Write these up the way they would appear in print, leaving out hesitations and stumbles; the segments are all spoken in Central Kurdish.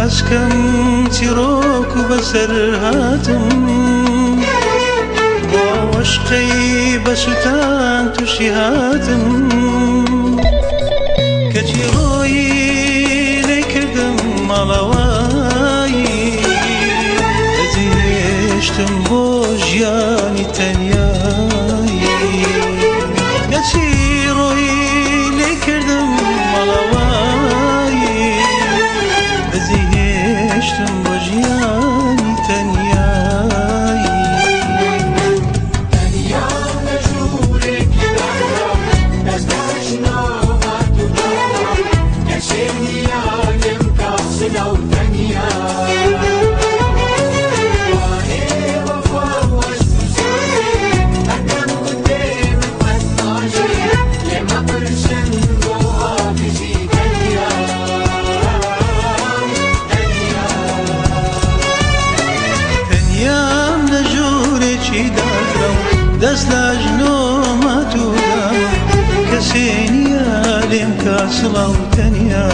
ئەسکەم چیرۆک و بەسەر هاتم بۆ عشقەی بە سوتان تووشی هاتم کە چیرۆیی لێ کردم ماڵەوایی دەجێشتم بۆ ژیانی تەنیایی کە چیرۆیی لێ کردم ماڵەوایی دەجێشتم بۆ ژیانی تەنیایی دەست لە ژنۆمە توودام کەسێ نییە لێم کا سڵاو تەنیا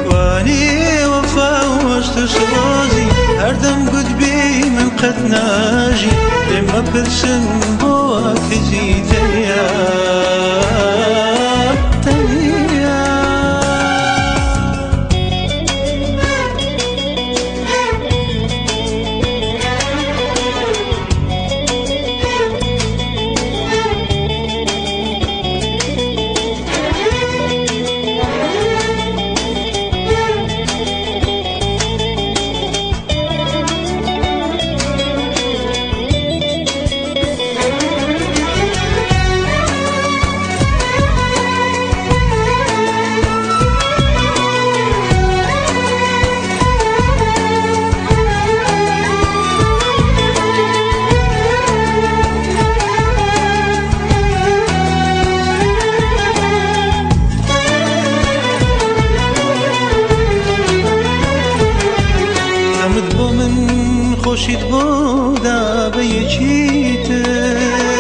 وانێ وەفا و هەست و سۆزی هەردەم گوتبێی من قەت ناژی لێم مەپرسن بۆ کەزی تەنیا خۆشیت بۆدا بە یەکیتر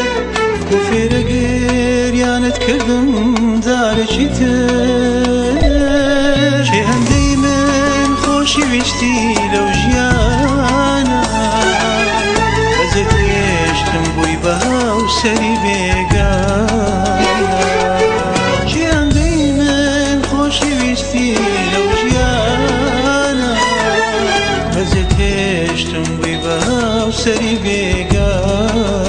بۆ فێرە گریانت کردم جارێکی تر چێ هەندەی من خۆشی ویستی لەو ژیانە بەزت هێشتم بووی بە هاوسەری بێگانە چێ هەندەی من خۆشی ویستی لەو ژیانە بەزت هێشتم بووی بە هاوسەری بێگانە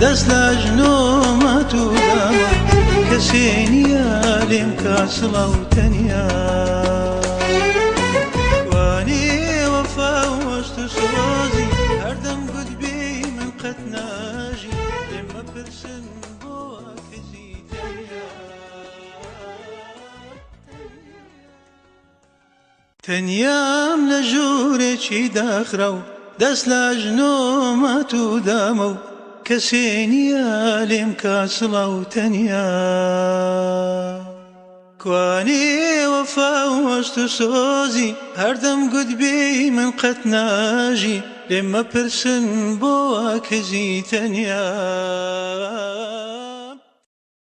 دەست لە ژنۆمە توودامە کەسێ نییە لێم کا سڵاو تەنیا وانێ وەفا و هەست و سۆزی هەردەم گوتبێی من قەت ناژی لێم مەپرسن بۆ کەزی تەنیا تەنیام لە ژوورێکی داخرا و دەست لە ژنۆمە توودامە و کەسێ نییە لێم کا سڵاو تەنیا کوانێ وەفا و هەست و سۆزی هەردەم گوتبێی من قەت ناژی لێم مەپرسن بۆ کەزی تەنیا